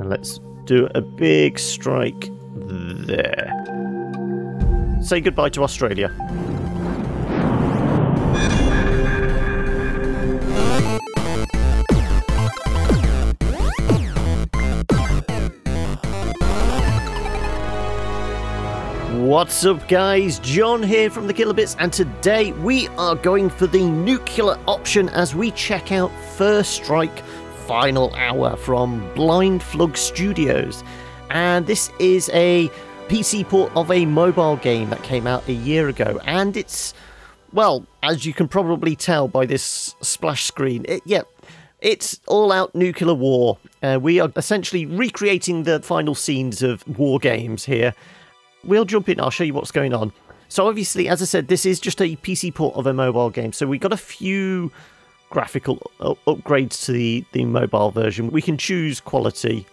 And let's do a big strike there. Say goodbye to Australia. What's up guys, John here from the Killer Bits, and today we are going for the nuclear option as we check out First Strike Final Hour from Blindflug Studios. And this is a PC port of a mobile game that came out a year ago, and it's, well, as you can probably tell by this splash screen, it's all-out nuclear war. We are essentially recreating the final scenes of WarGames here. We'll jump in, I'll show you what's going on. So obviously, as I said, this is just a PC port of a mobile game, so we got a few graphical upgrades to the mobile version. We can choose quality.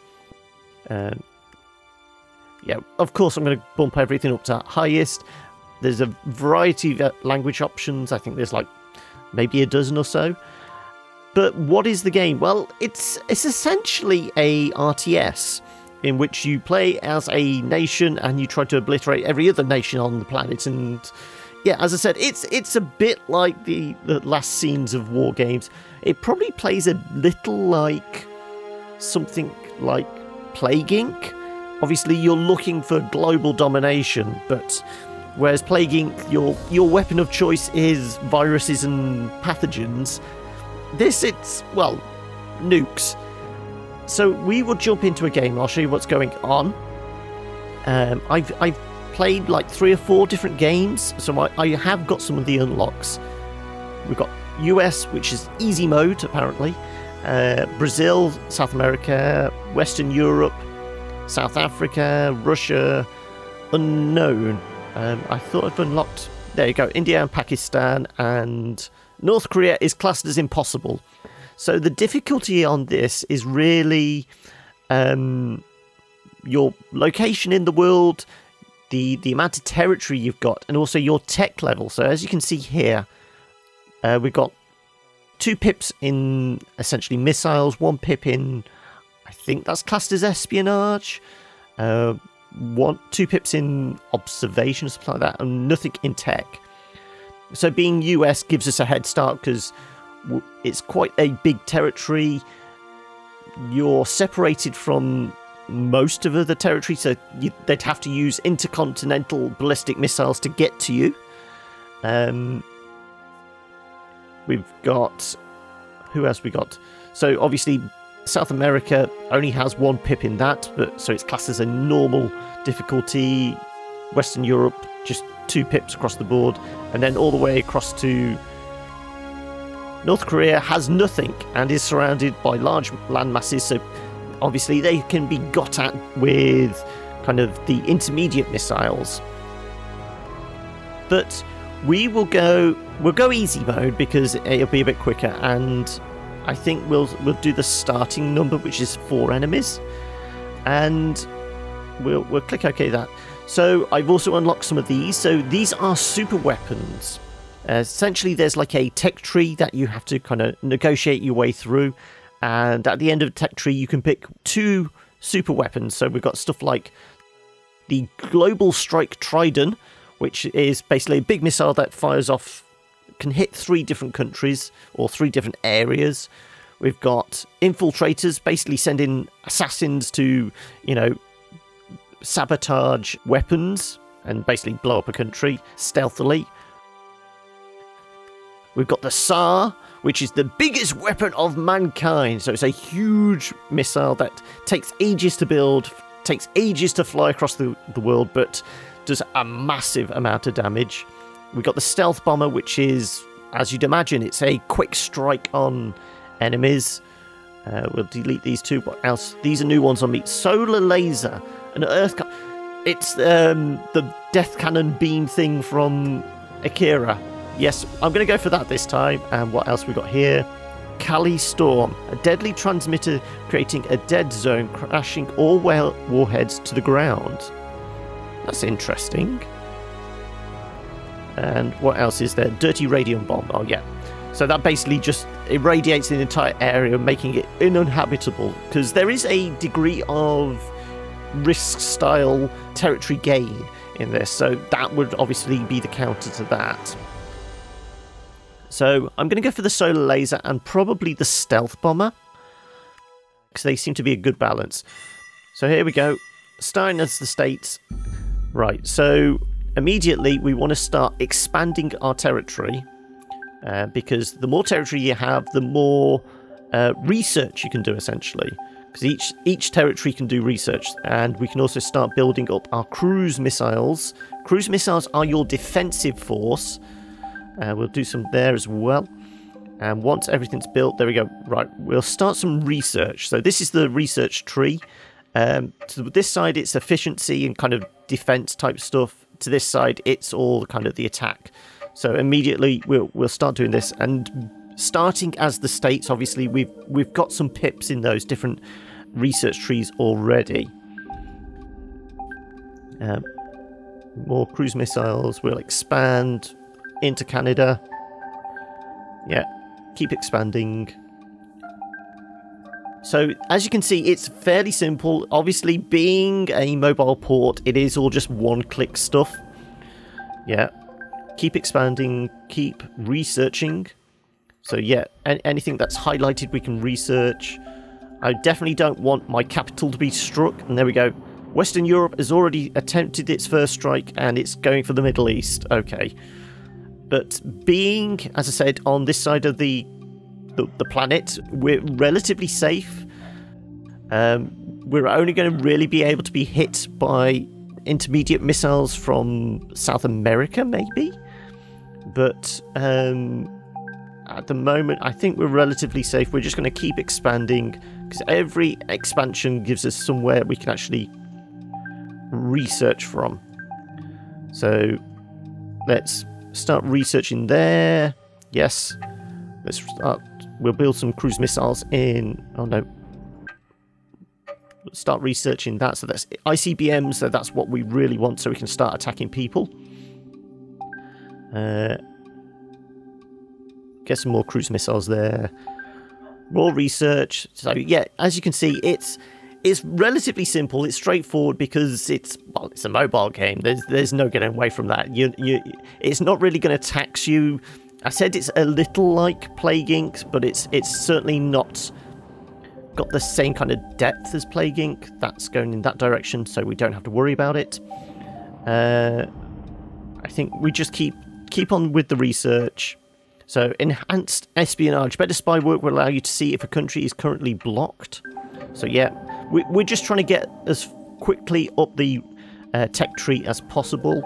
Yeah, of course I'm going to bump everything up to highest. There's a variety of language options. I think there's like maybe a dozen or so. But what is the game? Well, it's essentially a RTS in which you play as a nation and you try to obliterate every other nation on the planet. And yeah, as I said, it's a bit like the last scenes of WarGames. It probably plays a little like something like Plague Inc. Obviously, you're looking for global domination, but whereas Plague Inc., your weapon of choice is viruses and pathogens, it's, well, nukes. So we will jump into a game. I'll show you what's going on. I've played like 3 or 4 different games, so I have got some of the unlocks. We've got US, which is easy mode apparently, Brazil, South America, Western Europe, South Africa, Russia, unknown. I thought I'd unlocked, there you go, India and Pakistan, and North Korea is classed as impossible. So the difficulty on this is really your location in the world, the amount of territory you've got, and also your tech level. So as you can see here, we've got 2 pips in essentially missiles, 1 pip in, I think that's classed as espionage, 2 pips in observation, something like that, and nothing in tech. So being US gives us a head start because it's quite a big territory. You're separated from most of the territory, so they'd have to use intercontinental ballistic missiles to get to you. We've got... who else we got? So obviously South America only has 1 pip in that, but so it's classed as a normal difficulty. Western Europe, just 2 pips across the board, and then all the way across to North Korea has nothing and is surrounded by large land masses, so obviously they can be got at with kind of the intermediate missiles. But we'll go easy mode because it'll be a bit quicker, and I think we'll do the starting number, which is 4 enemies, and we'll click OK that. So I've also unlocked some of these. So these are super weapons. Essentially, there's like a tech tree that you have to kind of negotiate your way through, and at the end of the tech tree, you can pick 2 super weapons. So we've got stuff like the Global Strike Trident, which is basically a big missile that fires off, can hit 3 different countries or 3 different areas. We've got infiltrators, basically sending assassins to, you know, sabotage weapons and basically blow up a country stealthily. We've got the SAR, which is the biggest weapon of mankind. So it's a huge missile that takes ages to build, takes ages to fly across the world, but does a massive amount of damage. We've got the stealth bomber, which is, as you'd imagine, it's a quick strike on enemies. We'll delete these 2. What else? These are new ones on me. Solar laser, an earth... It's the death cannon beam thing from Akira. Yes, I'm going to go for that this time. And what else we got here? Kali Storm, a deadly transmitter creating a dead zone, crashing all warheads to the ground. That's interesting. And what else is there? Dirty radium bomb. Oh, yeah. So that basically just irradiates the entire area, making it uninhabitable, because there is a degree of risk-style territory gain in this, so that would obviously be the counter to that. So I'm going to go for the solar laser and probably the stealth bomber, because they seem to be a good balance. So here we go, starting as the states. Right, so immediately we want to start expanding our territory, because the more territory you have, the more research you can do, essentially. Because each territory can do research, and we can also start building up our cruise missiles. Cruise missiles are your defensive force. We'll do some there as well. And once everything's built, there we go. Right, we'll start some research. So this is the research tree. To this side, it's efficiency and kind of defense type stuff. To this side, it's all kind of the attack. So immediately we'll start doing this, and starting as the states, obviously we've got some pips in those different research trees already. More cruise missiles. We'll expand into Canada. Yeah, keep expanding. So as you can see, it's fairly simple. Obviously, being a mobile port, it is all just one-click stuff. Yeah, keep expanding, keep researching. So yeah, anything that's highlighted we can research. I definitely don't want my capital to be struck. And there we go. Western Europe has already attempted its first strike, and it's going for the Middle East. Okay. But being, as I said, on this side of the planet, we're relatively safe. We're only going to really be able to be hit by intermediate missiles from South America, maybe. But at the moment, I think we're relatively safe. We're just going to keep expanding, because every expansion gives us somewhere we can actually research from. So let's start researching there. Yes. Let's start. We'll build some cruise missiles in... Oh, no. We'll start researching that. So that's ICBMs. So that's what we really want, so we can start attacking people. Get some more cruise missiles there. More research. So, yeah, as you can see, it's relatively simple. It's straightforward because it's a mobile game. There's no getting away from that. It's not really going to tax you. I said it's a little like Plague Inc., but it's certainly not got the same kind of depth as Plague Inc. That's going in that direction, so we don't have to worry about it. I think we just keep on with the research. So, enhanced espionage. Better spy work will allow you to see if a country is currently blocked. So, yeah, we're just trying to get as quickly up the tech tree as possible.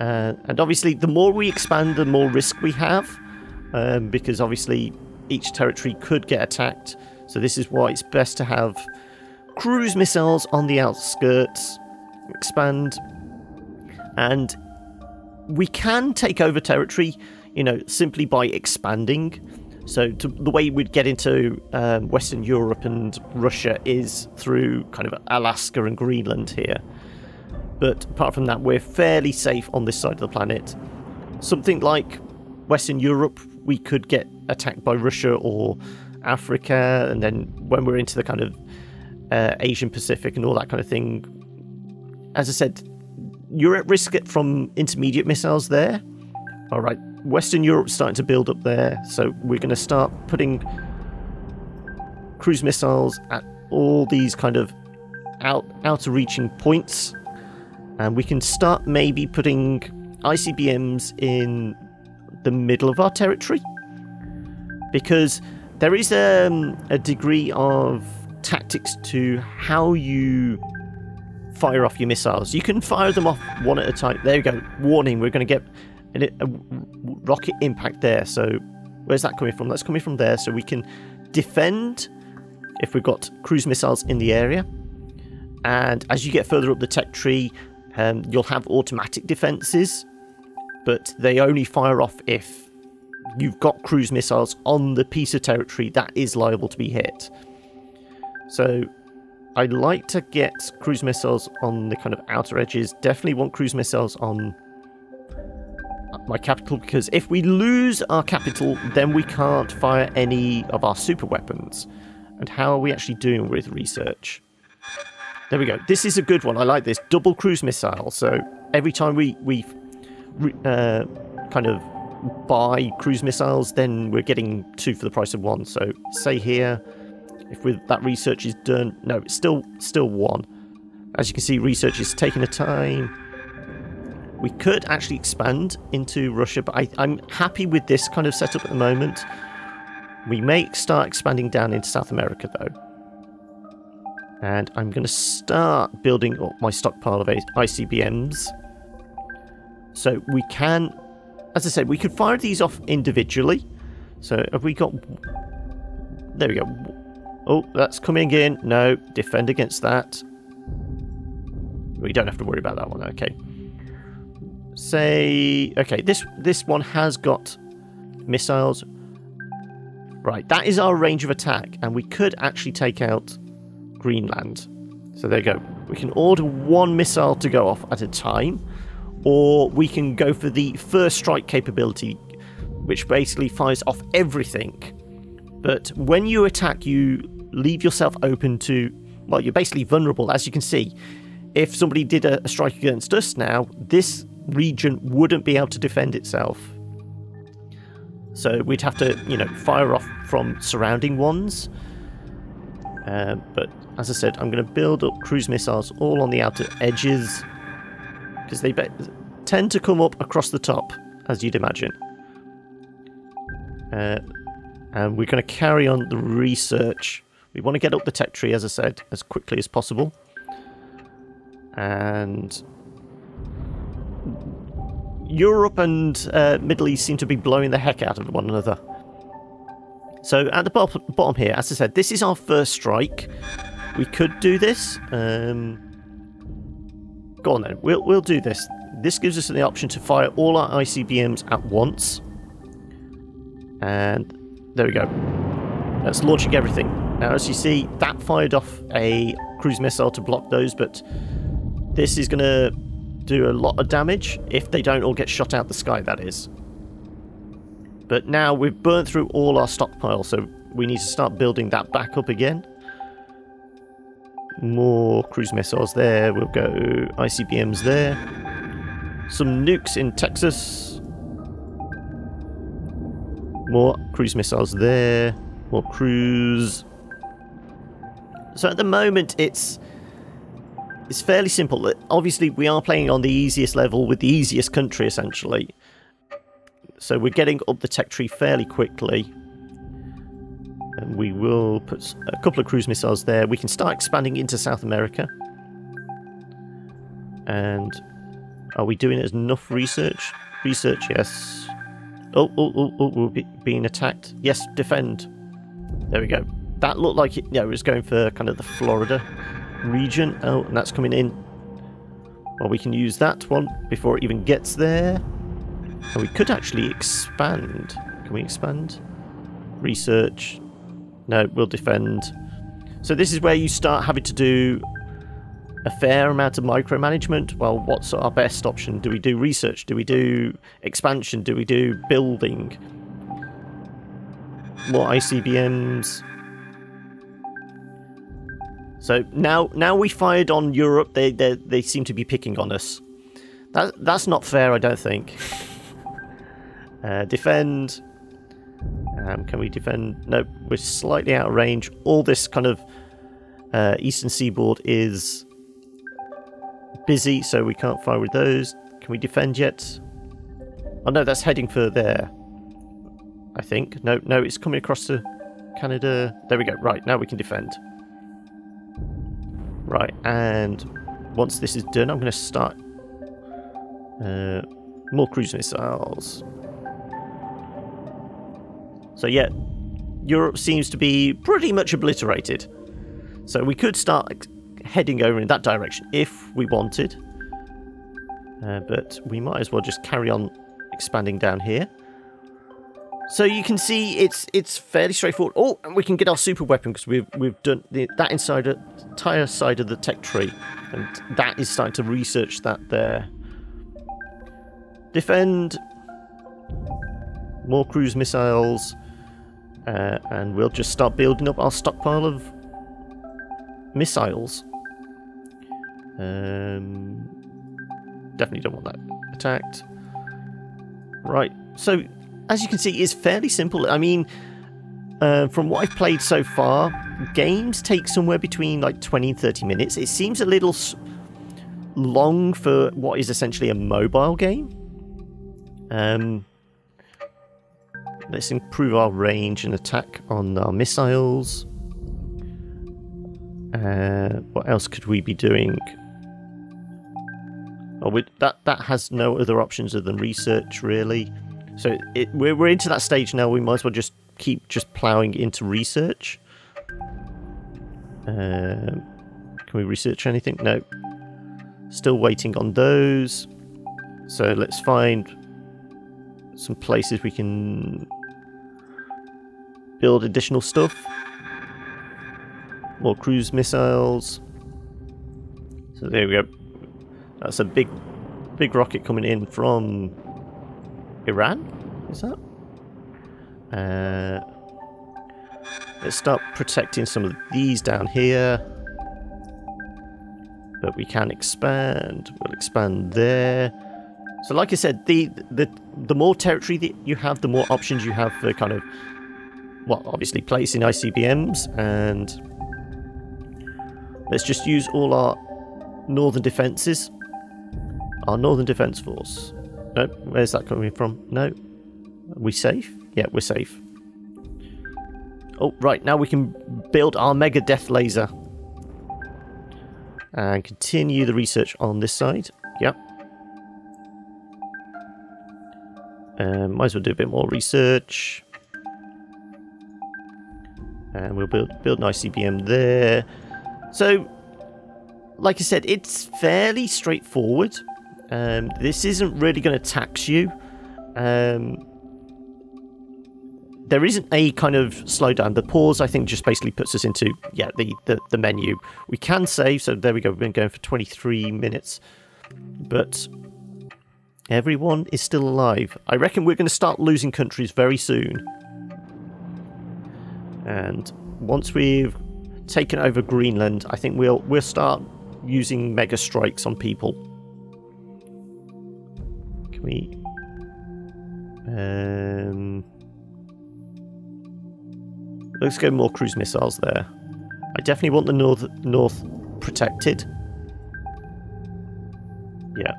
And obviously, the more we expand, the more risk we have. Because obviously, each territory could get attacked. So this is why it's best to have cruise missiles on the outskirts. Expand. And we can take over territory, simply by expanding. So the way we'd get into Western Europe and Russia is through kind of Alaska and Greenland here. But apart from that, we're fairly safe on this side of the planet. Something like Western Europe, we could get attacked by Russia or Africa, and then when we're into the kind of Asian Pacific and all that kind of thing, as I said, you're at risk from intermediate missiles there. All right, Western Europe's starting to build up there, so we're going to start putting cruise missiles at all these kind of outer reaching points. And we can start maybe putting ICBMs in the middle of our territory. Because there is a degree of tactics to how you fire off your missiles. You can fire them off one at a time. There we go. Warning, we're going to get a rocket impact there. So where's that coming from? That's coming from there. So we can defend if we've got cruise missiles in the area. And as you get further up the tech tree, you'll have automatic defenses, but they only fire off if you've got cruise missiles on the piece of territory that is liable to be hit. So I'd like to get cruise missiles on the kind of outer edges. Definitely want cruise missiles on my capital, because if we lose our capital, then we can't fire any of our super weapons. And how are we actually doing with research? There we go. This is a good one. I like this. Double cruise missile. So every time we kind of buy cruise missiles, then we're getting 2 for the price of 1. So say here, if that research is done, no, it's still 1. As you can see, research is taking a time. We could actually expand into Russia, but I'm happy with this kind of setup at the moment. We may start expanding down into South America, though. And I'm going to start building up my stockpile of ICBMs. So we can, as I said, we could fire these off individually. So have we got... There we go. Oh, that's coming in. No, defend against that. We don't have to worry about that one. Okay. Say... Okay, this one has got missiles. Right, that is our range of attack. And we could actually take out Greenland. So there you go. We can order 1 missile to go off at a time. Or we can go for the first strike capability, which basically fires off everything. But when you attack, you leave yourself open to... Well, you're basically vulnerable, as you can see. If somebody did a strike against us now, this region wouldn't be able to defend itself. So we'd have to, you know, fire off from surrounding ones. But as I said, I'm going to build up cruise missiles all on the outer edges, because they tend to come up across the top, as you'd imagine. And we're going to carry on the research. We want to get up the tech tree, as I said, as quickly as possible. And Europe and Middle East seem to be blowing the heck out of one another. So at the bottom here, as I said, this is our first strike. We could do this. Go on then, we'll do this. This gives us the option to fire all our ICBMs at once. And there we go. That's launching everything. Now, as you see, that fired off a cruise missile to block those, but this is going to do a lot of damage if they don't all get shot out the sky, that is. But now we've burnt through all our stockpile, so we need to start building that back up again. More cruise missiles there. We'll go ICBMs there. Some nukes in Texas. More cruise missiles there. More cruise. So at the moment, it's fairly simple. Obviously, we are playing on the easiest level with the easiest country, essentially. So we're getting up the tech tree fairly quickly. And we will put a couple of cruise missiles there. We can start expanding into South America. And are we doing enough research? Research, yes. Oh, we're being attacked. Yes, defend. There we go. That looked like it was going for kind of the Florida region. Oh, and that's coming in. Well, we can use that one before it even gets there. And we could actually expand. Can we expand? Research. No, we'll defend. So this is where you start having to do a fair amount of micromanagement. Well, what's our best option? Do we do research? Do we do expansion? Do we do building? More ICBMs. So now we fired on Europe. They seem to be picking on us. That's not fair, I don't think. Defend. Can we defend? No, we're slightly out of range. All this kind of eastern seaboard is busy, so we can't fire with those. Can we defend yet? Oh no, that's heading for there, I think. No, it's coming across to Canada. There we go. Right, now we can defend. Right, and once this is done, I'm going to start more cruise missiles. So yeah, Europe seems to be pretty much obliterated. So we could start heading over in that direction if we wanted. But we might as well just carry on expanding down here. So you can see it's fairly straightforward. Oh, and we can get our super weapon because we've done that entire side of the tech tree. And that is starting to research that there. Defend. more cruise missiles, and we'll just start building up our stockpile of missiles. Definitely don't want that attacked. Right, so as you can see, it's fairly simple. I mean, from what I've played so far, games take somewhere between like 20 and 30 minutes. It seems a little long for what is essentially a mobile game. Let's improve our range and attack on our missiles. What else could we be doing? Oh, that has no other options other than research, really. So we're into that stage now. We might as well just keep ploughing into research. Can we research anything? No. Still waiting on those. So let's find some places we can build additional stuff. More cruise missiles. So there we go. That's a big rocket coming in from Iran, is that? Let's start protecting some of these down here. But we can expand. We'll expand there. So like I said, the more territory that you have, the more options you have for kind of, well, obviously placing ICBMs, and let's just use all our northern defences. Our Northern Defence Force. No, where's that coming from? No. Are we safe? Yeah, we're safe. Oh, right, now we can build our Mega Death Laser. And continue the research on this side. Yep. Might as well do a bit more research. And we'll build an ICBM there. So, like I said, it's fairly straightforward. This isn't really going to tax you. There isn't a kind of slowdown. The pause, I think, just basically puts us into, yeah, the menu. We can save, so there we go. We've been going for 23 minutes. But everyone is still alive. I reckon we're going to start losing countries very soon. And once we've taken over Greenland, I think we'll start using mega strikes on people. Can we... let's go more cruise missiles there. I definitely want the north protected. Yeah.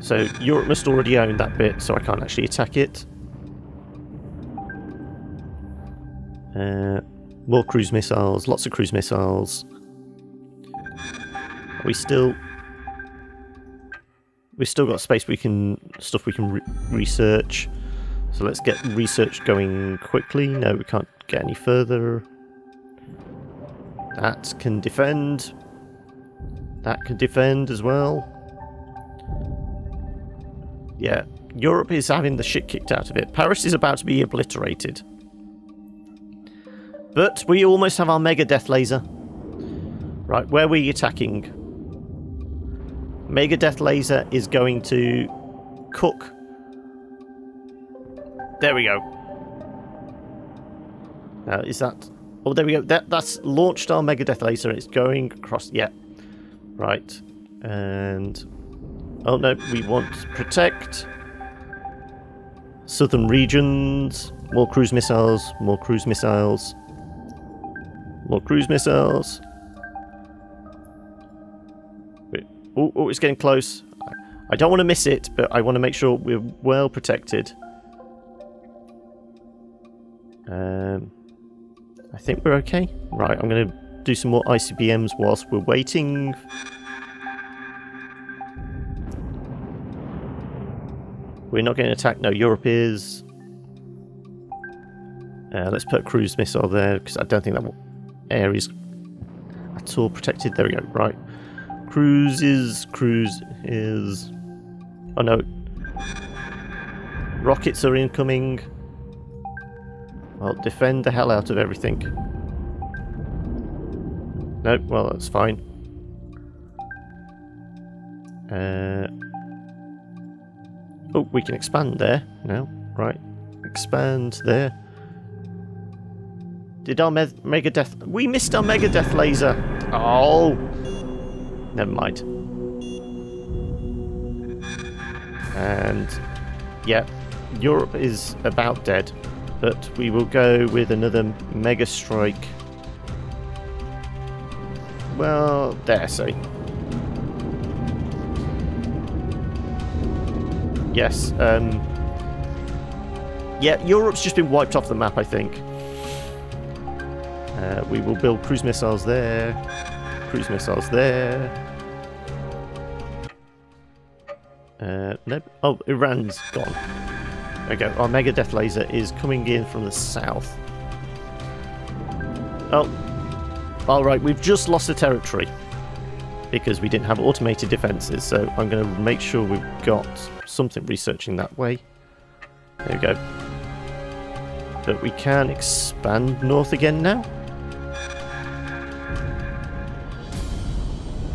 So Europe must already own that bit, so I can't actually attack it. More cruise missiles, lots of cruise missiles. We've still got space we can research. So let's get research going quickly. No, we can't get any further. That can defend. That can defend as well. Yeah, Europe is having the shit kicked out of it. Paris is about to be obliterated. But we almost have our Mega Death Laser. Right, where were you attacking? Mega Death Laser is going to cook. There we go. Now, is that... Oh, there we go. That's launched our Mega Death Laser. It's going across... Yeah. Right. And... Oh, no. We want to protect southern regions. More cruise missiles. More cruise missiles. More cruise missiles. Wait. Oh, it's getting close. I don't want to miss it, but I want to make sure we're well protected. I think we're okay. Right, I'm going to do some more ICBMs whilst we're waiting. We're not getting attacked. No, Europe is. Let's put a cruise missile there, because I don't think that area's at all protected. There we go. Right. Cruise is... Oh, no. Rockets are incoming. I'll defend the hell out of everything. Nope, well, that's fine. Oh, we can expand there now. Right. expand there. Did our Mega Death... We missed our Mega Death laser. Oh. Never mind. And, yeah, Europe is about dead. But we will go with another Mega Strike. Well, dare say. Yes, yeah, Europe's just been wiped off the map, I think. We will build cruise missiles there. Cruise missiles there. Nope. Oh, Iran's gone. There we go. Our Mega Death Laser is coming in from the south. Oh. Alright, we've just lost a territory. Because we didn't have automated defences, so I'm going to make sure we've got something researching that way. There we go. But we can expand north again now.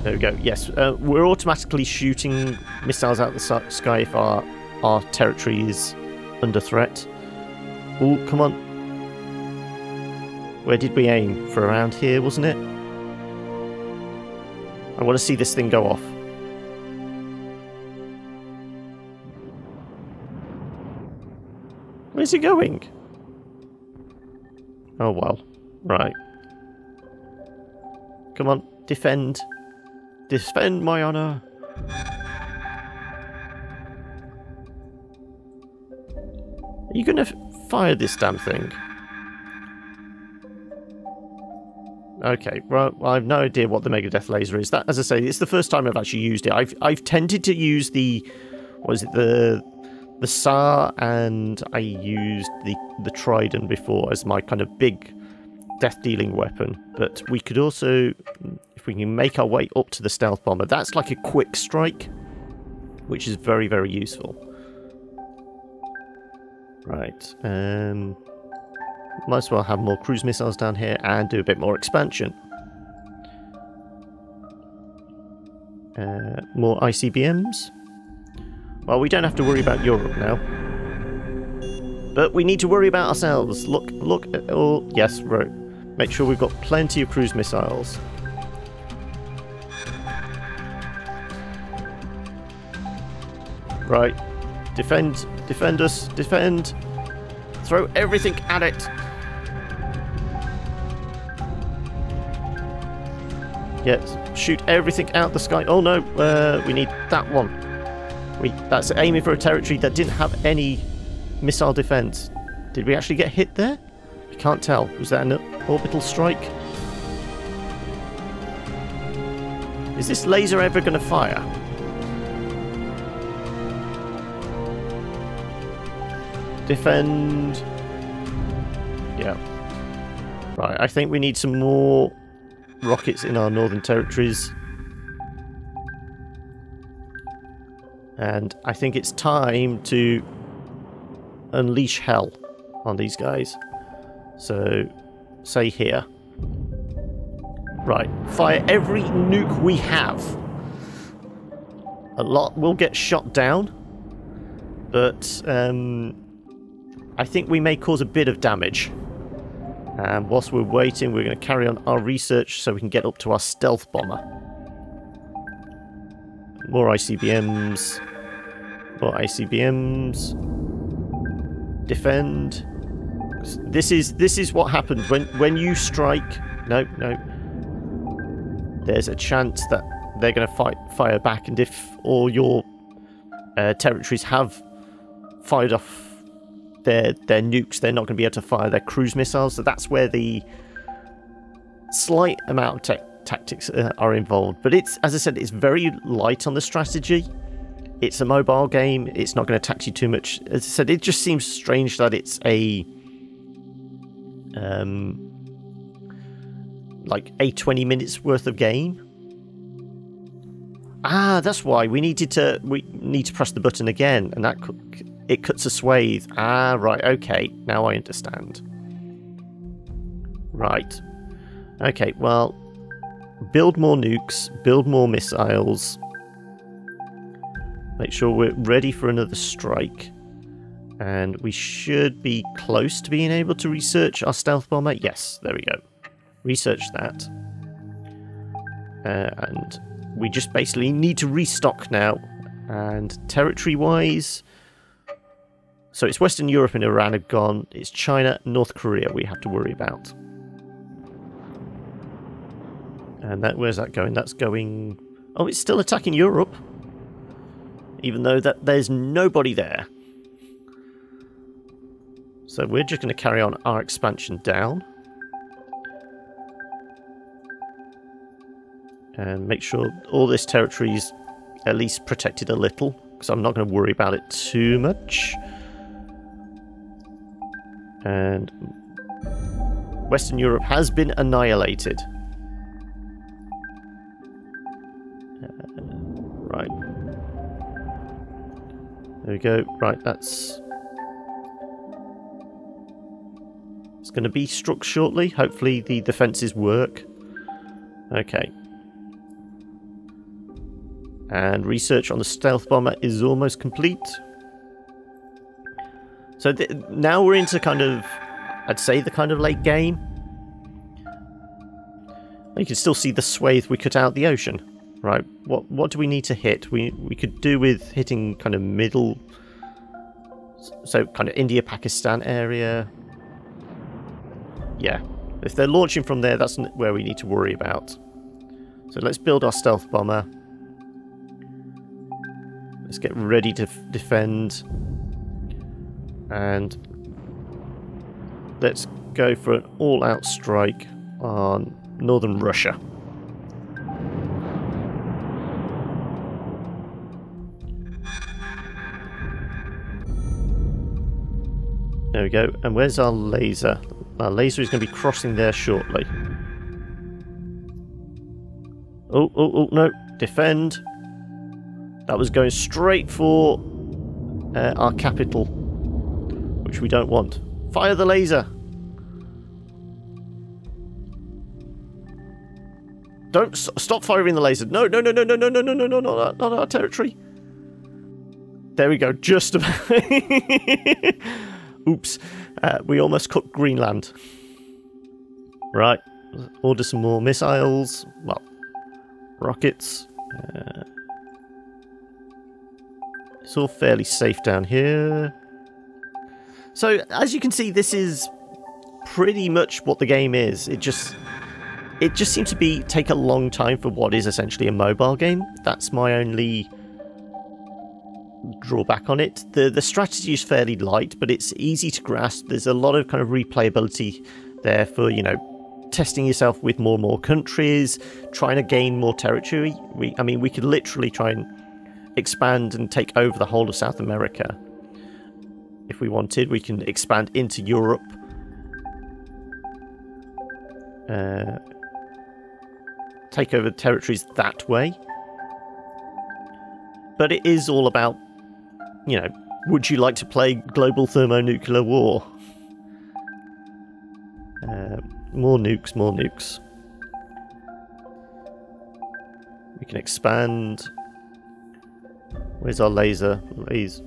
There we go. Yes, we're automatically shooting missiles out the sky if our territory is under threat. Oh, come on. Where did we aim? For around here, wasn't it? I want to see this thing go off. Where's it going? Oh well. Right. Come on, defend. Defend my honor. Are you going to fire this damn thing? Okay, well, I have no idea what the Mega Death Laser is. That, as I say, it's the first time I've actually used it. I've tended to use the, what is it, the SAR, and I used the Trident before as my kind of big death-dealing weapon. But we could also, if we can make our way up to the stealth bomber, that's like a quick strike, which is very, very useful. Right, might as well have more cruise missiles down here and do a bit more expansion. More ICBMs. Well, we don't have to worry about Europe now. But we need to worry about ourselves. Look at all... Yes, right. Make sure we've got plenty of cruise missiles. Right. Defend us, defend. Throw everything at it. Yes, shoot everything out the sky. Oh no, we need that one. That's aiming for a territory that didn't have any missile defense. Did we actually get hit there? I can't tell. Was that an orbital strike? Is this laser ever going to fire? Defend. Yeah. Right, I think we need some more rockets in our northern territories. And I think it's time to unleash hell on these guys. So, say here. Right, fire every nuke we have. A lot will get shot down, but I think we may cause a bit of damage. And whilst we're waiting, we're going to carry on our research so we can get up to our stealth bomber. More ICBMs. More ICBMs. Defend. This is what happens when you strike. No. There's a chance that they're going to fire back, and if all your territories have fired off their nukes, they're not going to be able to fire their cruise missiles. So that's where the slight amount of tactics are involved. But it's, as I said, it's very light on the strategy. It's a mobile game. It's not going to tax you too much. As I said, it just seems strange that it's a like a 20 minutes worth of game. Ah, that's why we need to press the button again, and that it cuts a swathe. Ah, right, okay, now I understand. Right. Okay, well, build more nukes, build more missiles. Make sure we're ready for another strike. And we should be close to being able to research our stealth bomber. Yes, there we go. Research that. And we just basically need to restock now. And territory-wise... So it's Western Europe and Iran are gone. It's China, North Korea we have to worry about. And where's that going? That's going... Oh, it's still attacking Europe. Even though there's nobody there. So we're just going to carry on our expansion down. And make sure all this territory is at least protected a little. Because I'm not going to worry about it too much. And Western Europe has been annihilated. Right. There we go. Right, that's... It's going to be struck shortly. Hopefully the defences work. Okay. And research on the stealth bomber is almost complete. So now we're into kind of, I'd say, the kind of late game. You can still see the swathe we cut out the ocean. Right, what do we need to hit? We could do with hitting kind of middle, so kind of India, Pakistan area. Yeah, if they're launching from there, that's where we need to worry about. So let's build our stealth bomber. Let's get ready to defend. And let's go for an all-out strike on northern Russia. There we go. And where's our laser? Our laser is going to be crossing there shortly. Oh, no. Defend. That was going straight for our capital, which we don't want. Fire the laser. Don't stop firing the laser. No, not our territory. There we go. Just about. Oops. We almost cut Greenland. Right. Order some more missiles. Well, rockets. It's all fairly safe down here. So, as you can see, this is pretty much what the game is. It just seems to take a long time for what is essentially a mobile game. That's my only drawback on it. The strategy is fairly light, but it's easy to grasp. There's a lot of kind of replayability there for, you know, testing yourself with more and more countries, trying to gain more territory. I mean, we could literally try and expand and take over the whole of South America. If we wanted, we can expand into Europe. Take over territories that way. But it is all about, you know, would you like to play Global Thermonuclear War? More nukes, more nukes. We can expand. Where's our laser? Please.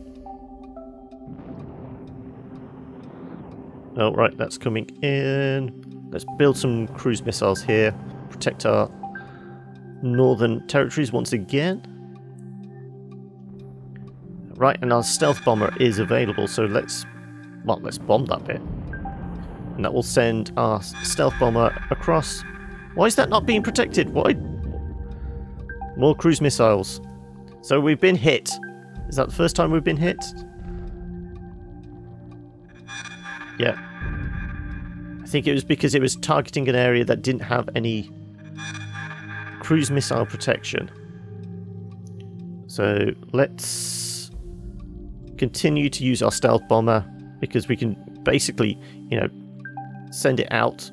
Oh, right, that's coming in. Let's build some cruise missiles here. Protect our northern territories once again. Right, and our stealth bomber is available, so let's bomb that bit. And that will send our stealth bomber across. Why is that not being protected? Why? More cruise missiles. So we've been hit. Is that the first time we've been hit? Yeah. I think it was because it was targeting an area that didn't have any cruise missile protection. So let's continue to use our stealth bomber, because we can basically, you know, send it out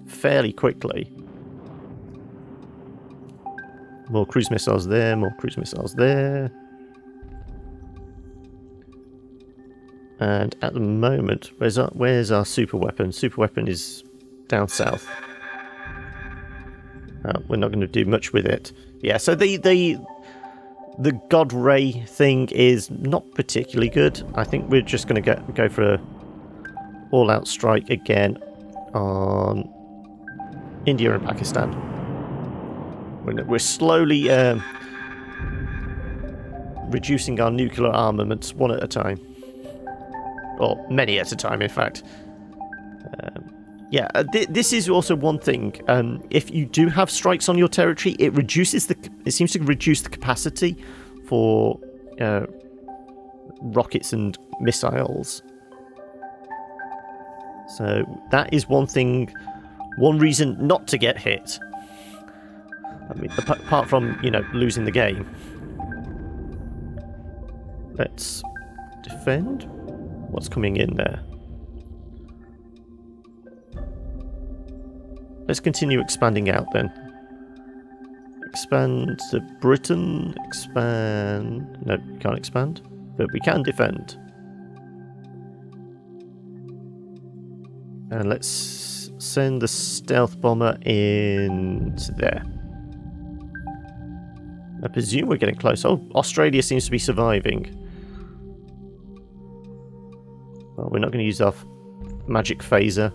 fairly quickly. More cruise missiles there, more cruise missiles there. And at the moment, where's our super weapon? Super weapon is down south. We're not going to do much with it. Yeah, so the The God Ray thing is not particularly good. I think we're just going to go for a all-out strike again on India and Pakistan. We're slowly reducing our nuclear armaments one at a time. Or many at a time, in fact. Yeah, this is also one thing. If you do have strikes on your territory, it seems to reduce the capacity for rockets and missiles. So that is one thing, one reason not to get hit. I mean, apart from, you know, losing the game. Let's defend. What's coming in there? Let's continue expanding out then. Expand to Britain. Expand. No, we can't expand. But we can defend. And let's send the stealth bomber into there. I presume we're getting close. Oh, Australia seems to be surviving. Well, we're not going to use our magic phaser.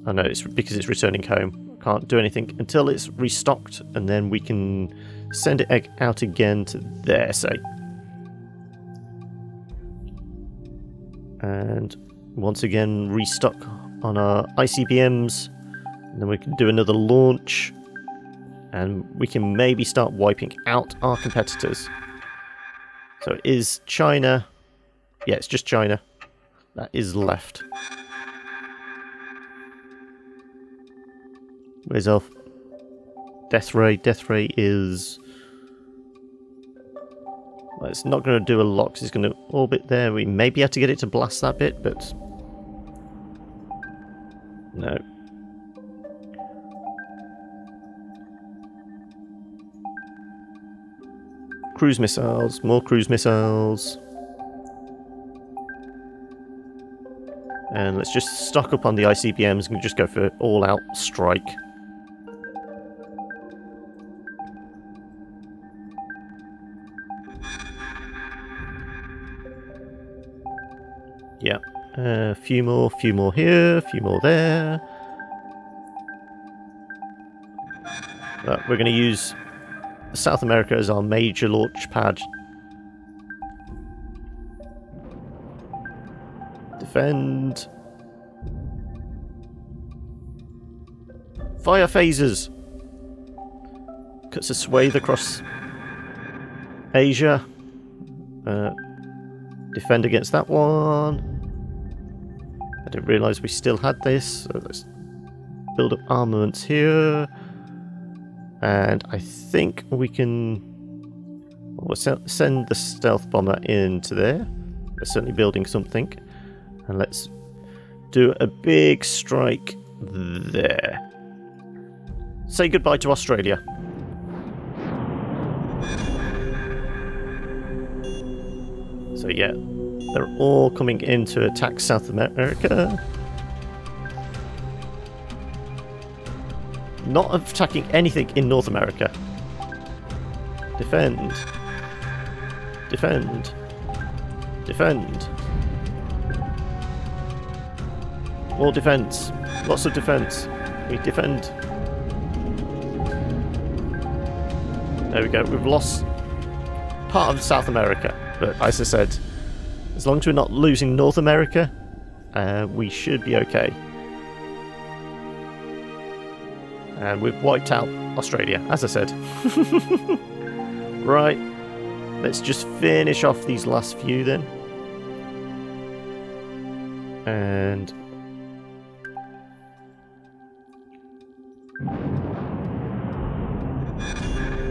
I know it's because it's returning home. Can't do anything until it's restocked, and then we can send it out again to there, say. And once again restock on our ICBMs, and then we can do another launch, and we can maybe start wiping out our competitors. So it is China. Yeah, it's just China that is left. Where's our Death Ray? Death Ray is... well, it's not going to do a lot because it's going to orbit there. We maybe have to get it to blast that bit, but... no. Cruise missiles. More cruise missiles. And let's just stock up on the ICBMs and just go for all-out strike. Yeah, a few more here, a few more there. We're going to use South America as our major launch pad. Defend. Fire phasers. Cuts a swathe across Asia. Defend against that one. I didn't realise we still had this. So let's build up armaments here. And I think we can... we'll send the stealth bomber into there. They're certainly building something. And let's do a big strike there. Say goodbye to Australia. So yeah, they're all coming in to attack South America. Not attacking anything in North America. Defend. Defend. Defend. More defense. Lots of defense. We defend. There we go. We've lost part of South America. But as I said, as long as we're not losing North America, we should be okay. And we've wiped out Australia, as I said. Right. Let's just finish off these last few then. And...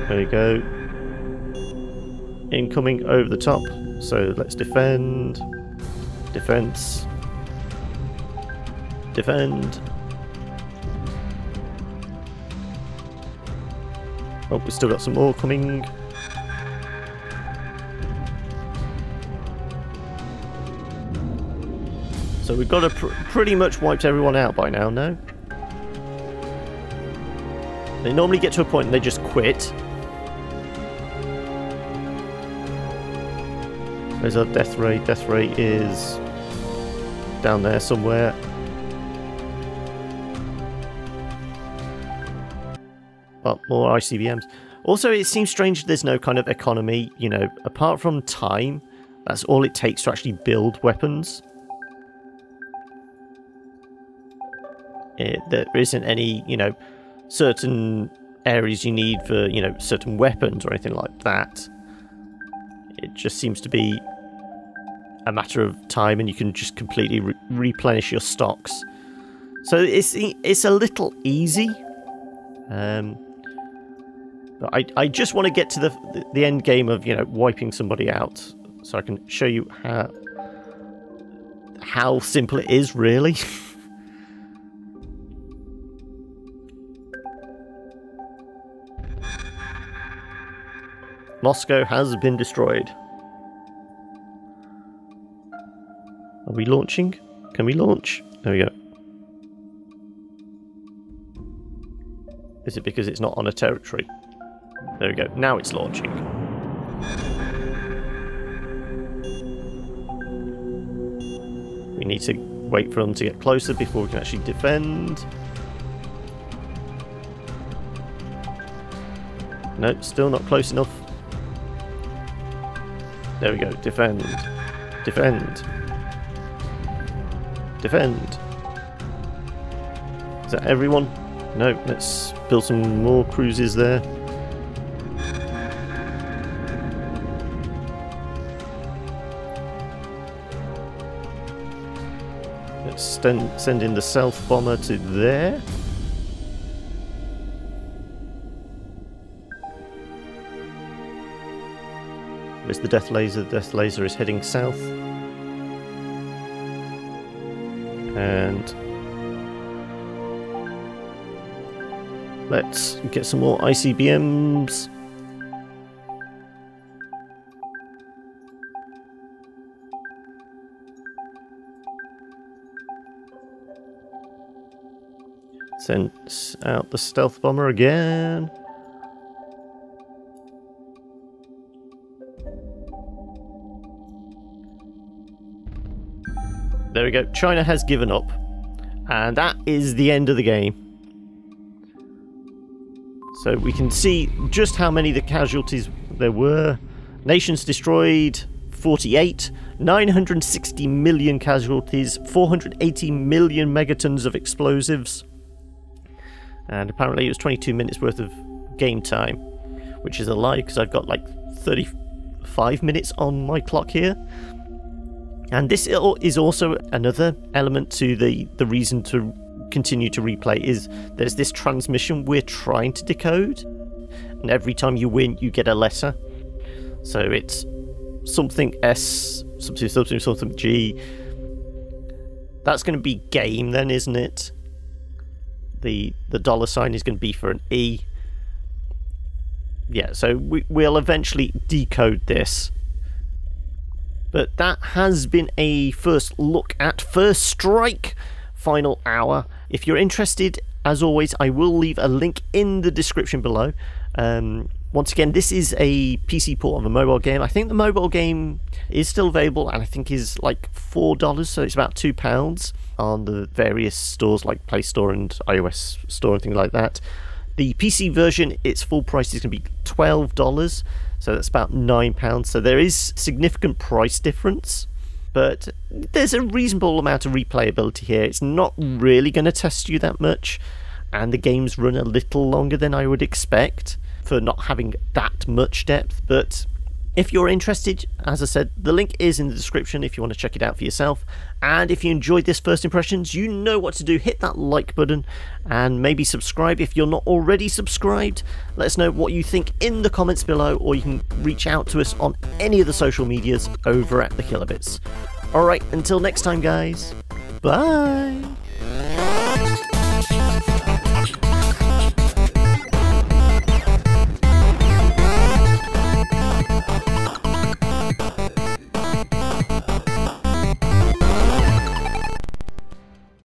there we go. Incoming over the top. So let's defend. Defense. Defend. Oh, we've still got some more coming. So we've got to pretty much wiped everyone out by now, no? They normally get to a point and they just quit. There's our death ray. Death ray is down there somewhere. Well, more ICBMs. Also, it seems strange there's no kind of economy, you know, apart from time. That's all it takes to actually build weapons. There isn't any, you know, certain areas you need for, you know, certain weapons or anything like that. It just seems to be a matter of time, and you can just completely replenish your stocks. So it's a little easy. But I just want to get to the end game of, you know, wiping somebody out, so I can show you how simple it is, really. Moscow has been destroyed. Are we launching? Can we launch? There we go. Is it because it's not on a territory? There we go. Now it's launching. We need to wait for them to get closer before we can actually defend. No, still not close enough. There we go. Defend. Defend. Defend. Is that everyone? No, let's build some more cruisers there. Let's send in the stealth bomber to there. Where's the death laser? The death laser is heading south. And let's get some more ICBMs. Send out the stealth bomber again. There we go. China has given up. And that is the end of the game. So we can see just how many the casualties there were. Nations destroyed, 48. 960 million casualties. 480 million megatons of explosives. And apparently it was 22 minutes worth of game time. Which is a lie, because I've got like 35 minutes on my clock here. And this is also another element to the reason to continue to replay, is there's this transmission we're trying to decode, and every time you win you get a letter. So it's something S, something G. That's going to be game then, isn't it? The dollar sign is going to be for an E. Yeah, so we'll eventually decode this. But that has been a first look at First Strike Final Hour. If you're interested, as always, I will leave a link in the description below. Once again, this is a PC port of a mobile game. I think the mobile game is still available, and I think is like $4, so it's about £2 on the various stores like Play Store and iOS Store and things like that. The PC version, its full price is going to be $12, so that's about £9. So there is significant price difference, but there's a reasonable amount of replayability here. It's not really going to test you that much, and the games run a little longer than I would expect for not having that much depth. But if you're interested, as I said, the link is in the description if you want to check it out for yourself. And if you enjoyed this first impressions, you know what to do. Hit that like button and maybe subscribe if you're not already subscribed. Let us know what you think in the comments below, or you can reach out to us on any of the social medias over at the Kilobits. Alright, until next time guys, bye!